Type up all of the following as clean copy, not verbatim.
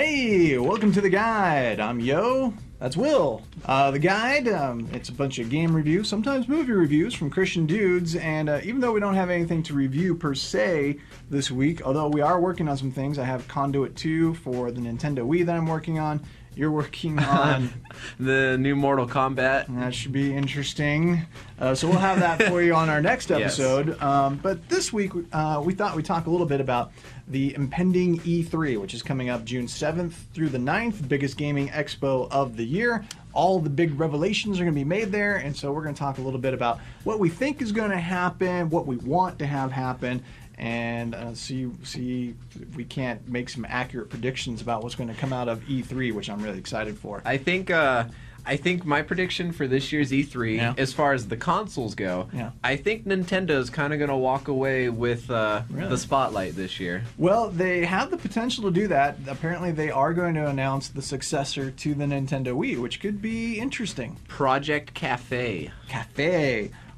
Hey, welcome to The Guide. I'm Yo. That's Will. The Guide, it's a bunch of game reviews, sometimes movie reviews from Christian dudes, and even though we don't have anything to review per se this week, although we are working on some things, I have Conduit 2 for the Nintendo Wii that I'm working on. You're working on the new Mortal Kombat. That should be interesting. So we'll have that for you on our next episode. Yes. But this week, we thought we'd talk a little bit about the impending E3, which is coming up June 7th through the 9th, biggest gaming expo of the year. All the big revelations are going to be made there, and so we're going to talk a little bit about what we think is going to happen, what we want to have happen, and see if we can't make some accurate predictions about what's going to come out of E3, which I'm really excited for. I think my prediction for this year's E3, as far as the consoles go, I think Nintendo's kind of going to walk away with the spotlight this year. Well, they have the potential to do that. Apparently, they are going to announce the successor to the Nintendo Wii, which could be interesting. Project Cafe.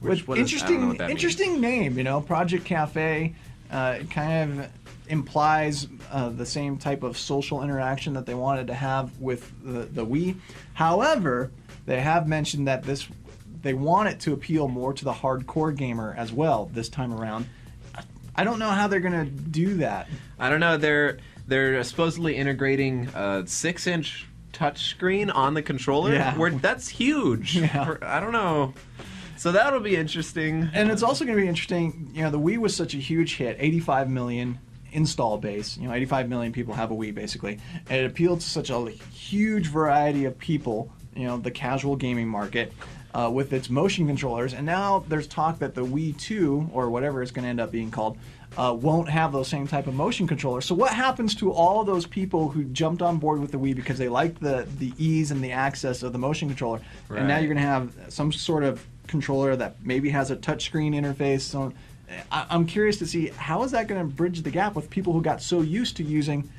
Interesting name, you know, Project Cafe. It kind of implies the same type of social interaction that they wanted to have with the Wii. However, they have mentioned that they want it to appeal more to the hardcore gamer as well this time around. I don't know how they're going to do that. I don't know. They're supposedly integrating a 6-inch touchscreen on the controller. Yeah. That's huge. Yeah. I don't know. So that'll be interesting. And it's also going to be interesting, you know, the Wii was such a huge hit, 85 million install base. You know, 85 million people have a Wii, basically. And it appealed to such a huge variety of people, you know, the casual gaming market, with its motion controllers. And now there's talk that the Wii 2, or whatever it's going to end up being called, won't have those same type of motion controllers. So what happens to all those people who jumped on board with the Wii because they liked the ease and the access of the motion controller? Right. And now you're going to have some sort of controller that maybe has a touchscreen interface. So I'm curious to see how is that going to bridge the gap with people who got so used to using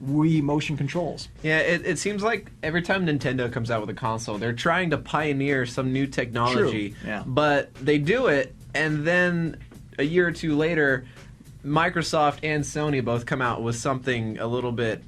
Wii motion controls. Yeah, it seems like every time Nintendo comes out with a console, they're trying to pioneer some new technology. True. Yeah. But they do it, and then a year or two later, Microsoft and Sony both come out with something a little bit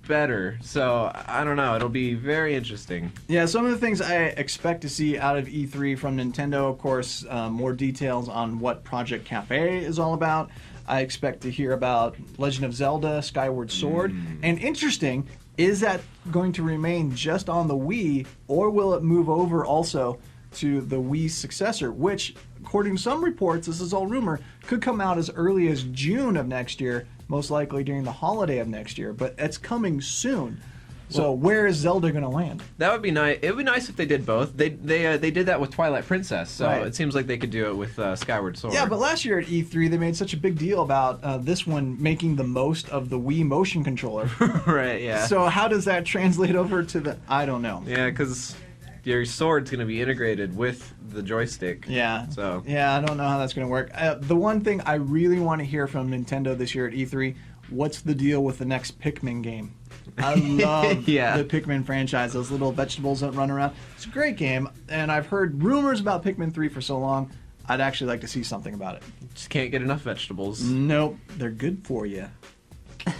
better. So I don't know, it'll be very interesting. Yeah, some of the things I expect to see out of E3 from Nintendo, of course, more details on what Project Cafe is all about. I expect to hear about Legend of Zelda Skyward Sword. And interesting, is that going to remain just on the Wii, or will it move over also to the Wii's successor, which, according to some reports, this is all rumor, could come out as early as June of next year, most likely during the holiday of next year, but it's coming soon. So where is Zelda going to land? That would be nice. It would be nice if they did both. They did that with Twilight Princess, so It seems like they could do it with Skyward Sword. Yeah, but last year at E3 they made such a big deal about this one making the most of the Wii motion controller. Right, yeah. So how does that translate over to the... I don't know. Yeah, because your sword's going to be integrated with the joystick. Yeah. So. Yeah, I don't know how that's going to work. The one thing I really want to hear from Nintendo this year at E3, what's the deal with the next Pikmin game? I love the Pikmin franchise, those little vegetables that run around. It's a great game, and I've heard rumors about Pikmin 3 for so long, I'd actually like to see something about it. Just can't get enough vegetables. Nope, they're good for you.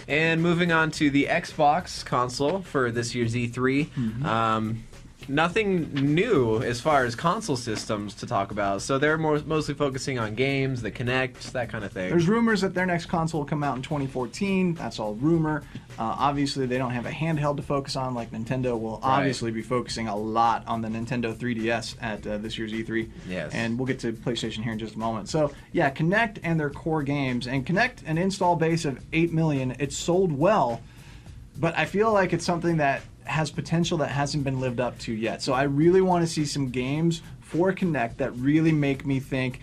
And moving on to the Xbox console for this year's E3. Nothing new as far as console systems to talk about, so they're mostly focusing on games, the Kinect, that kind of thing. There's rumors that their next console will come out in 2014. That's all rumor. Obviously, they don't have a handheld to focus on like Nintendo will obviously be focusing a lot on the Nintendo 3DS at this year's E3. Yes. And we'll get to PlayStation here in just a moment. So, yeah, Kinect and their core games. And Kinect, an install base of 8 million, it's sold well, but I feel like it's something that has potential that hasn't been lived up to yet. So I really want to see some games for Kinect that really make me think,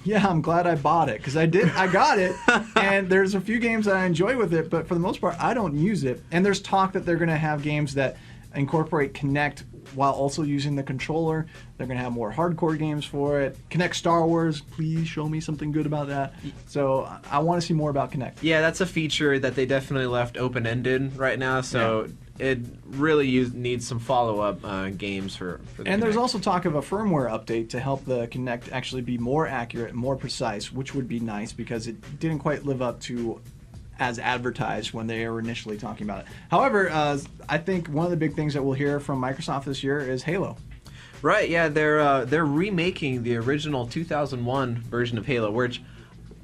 yeah, I'm glad I bought it, because I got it, and there's a few games that I enjoy with it, but for the most part, I don't use it. And there's talk that they're going to have games that incorporate Kinect while also using the controller. They're going to have more hardcore games for it. Kinect Star Wars, please show me something good about that. So I want to see more about Kinect. Yeah, that's a feature that they definitely left open-ended right now, so... Yeah. It really needs some follow-up games for the And Kinect. there's also talk of a firmware update to help the Kinect actually be more accurate, more precise, which would be nice because it didn't quite live up to as advertised when they were initially talking about it. However, I think one of the big things that we'll hear from Microsoft this year is Halo. Right, yeah, they're remaking the original 2001 version of Halo, which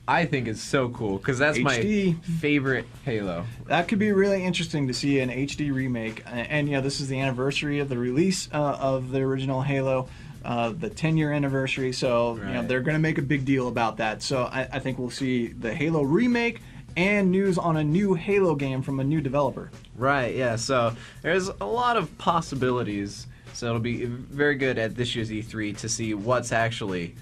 I think is so cool because that's HD. my favorite Halo. That could be really interesting to see an HD remake. And this is the anniversary of the release of the original Halo, the 10-year anniversary. So Right. they're going to make a big deal about that. So I think we'll see the Halo remake and news on a new Halo game from a new developer. Right, yeah, so there's a lot of possibilities. So it'll be very good at this year's E3 to see what's actually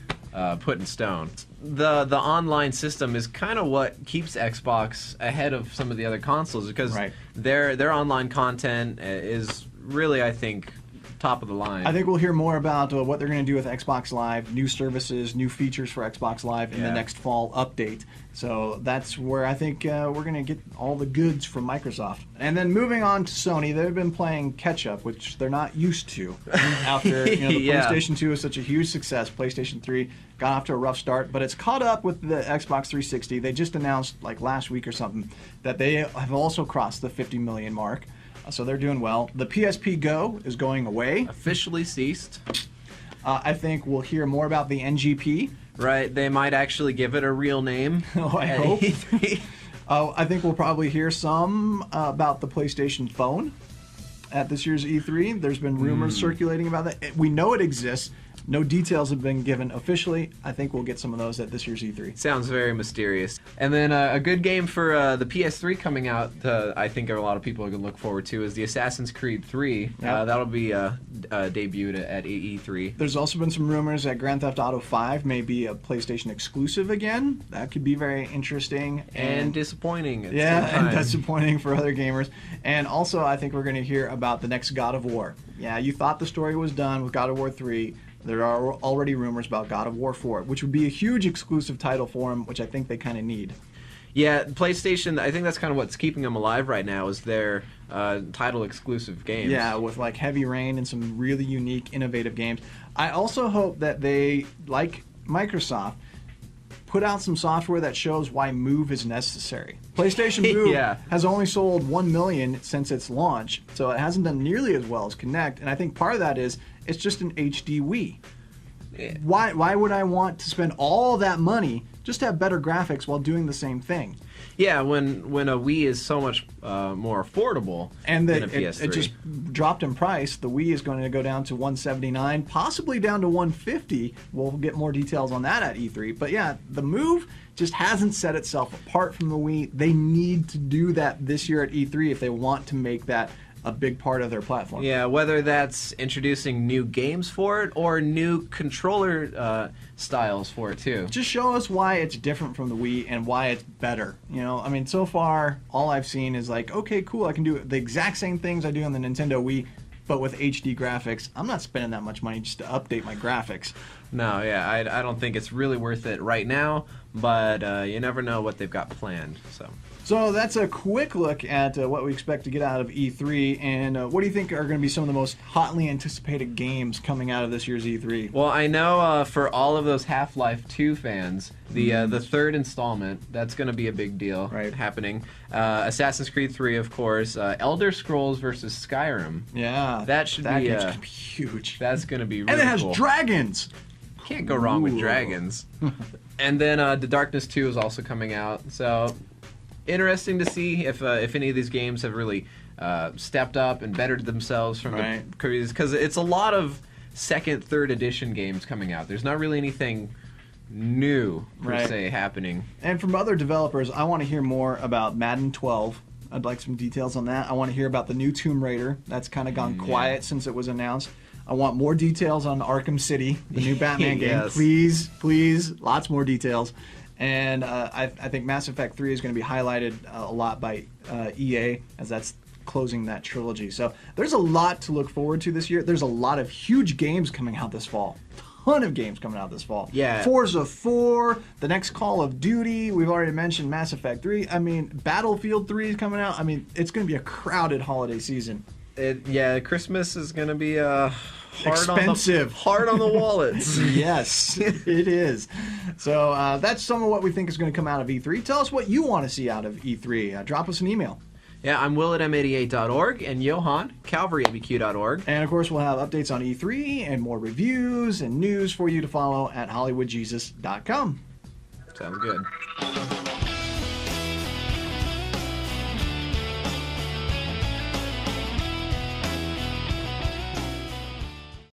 put in stone. The online system is kind of what keeps Xbox ahead of some of the other consoles because Right. their online content is really, I think, top of the line. I think we'll hear more about what they're going to do with Xbox Live, new services, new features for Xbox Live in the Yeah. next fall update. So that's where I think we're going to get all the goods from Microsoft. And then moving on to Sony, they've been playing catch up, which they're not used to. After the Yeah. PlayStation 2 was such a huge success, PlayStation 3 got off to a rough start, but it's caught up with the Xbox 360. They just announced like last week or something that they have also crossed the 50 million mark. So they're doing well. The PSP Go is going away. Officially ceased. I think we'll hear more about the NGP. Right, they might actually give it a real name. Oh, I at hope. E3. I think we'll probably hear some about the PlayStation Phone at this year's E3. There's been rumors circulating about that. We know it exists. No details have been given officially. I think we'll get some of those at this year's E3. Sounds very mysterious. And then a good game for the PS3 coming out, I think a lot of people are going to look forward to, is the Assassin's Creed 3. Yeah. That'll be debuted at E3. There's also been some rumors that Grand Theft Auto 5 may be a PlayStation exclusive again. That could be very interesting. And disappointing at the yeah, same time. and disappointing for other gamers. And also, I think we're going to hear about the next God of War. Yeah, you thought the story was done with God of War 3. There are already rumors about God of War 4, which would be a huge exclusive title for them, which I think they kind of need. Yeah, PlayStation, I think that's kind of what's keeping them alive right now is their title exclusive games. Yeah, with like Heavy Rain and some really unique, innovative games. I also hope that they, like Microsoft, put out some software that shows why Move is necessary. PlayStation Move Yeah. has only sold 1 million since its launch, so it hasn't done nearly as well as Kinect, and I think part of that is it's just an HD Wii. Yeah. Why would I want to spend all that money just to have better graphics while doing the same thing? Yeah, when a Wii is so much more affordable And than a it PS3. just dropped in price. The Wii is going to go down to $179, possibly down to $150. We'll get more details on that at E3. But yeah, the Move just hasn't set itself apart from the Wii. They need to do that this year at E3 if they want to make that a big part of their platform. Yeah, whether that's introducing new games for it or new controller styles for it too. Just show us why it's different from the Wii and why it's better. I mean, so far, all I've seen is like, okay, cool, I can do the exact same things I do on the Nintendo Wii, but with HD graphics. I'm not spending that much money just to update my graphics. No, yeah, I don't think it's really worth it right now, but you never know what they've got planned. So that's a quick look at what we expect to get out of E3, and what do you think are going to be some of the most hotly anticipated games coming out of this year's E3? Well, I know for all of those Half-Life 2 fans, the third installment, that's going to be a big deal happening. Assassin's Creed 3, of course. Elder Scrolls versus Skyrim. Yeah, That should that be game's gonna be huge. That's going to be really And it has cool. dragons. Can't go wrong with Ooh. dragons. And then The Darkness 2 is also coming out. So interesting to see if any of these games have really stepped up and bettered themselves from the previous, because it's a lot of second, third edition games coming out. There's not really anything new per se happening. And from other developers, I want to hear more about Madden 12. I'd like some details on that. I want to hear about the new Tomb Raider. That's kind of gone quiet since it was announced. I want more details on Arkham City, the new Batman game. Yes. Please, lots more details. And I think Mass Effect 3 is going to be highlighted a lot by EA, as that's closing that trilogy. So there's a lot to look forward to this year. There's a lot of huge games coming out this fall. Ton of games coming out this fall. Yeah. Forza 4, the next Call of Duty. We've already mentioned Mass Effect 3. I mean, Battlefield 3 is coming out. I mean, it's going to be a crowded holiday season. Yeah, Christmas is gonna be Expensive. hard on the wallets. Yes, it is. So that's some of what we think is going to come out of E3. Tell us what you want to see out of E3. Drop us an email. Yeah, I'm Will at m88.org and Johan, CalvaryABQ.org. And of course, we'll have updates on E3 and more reviews and news for you to follow at HollywoodJesus.com. Sounds good.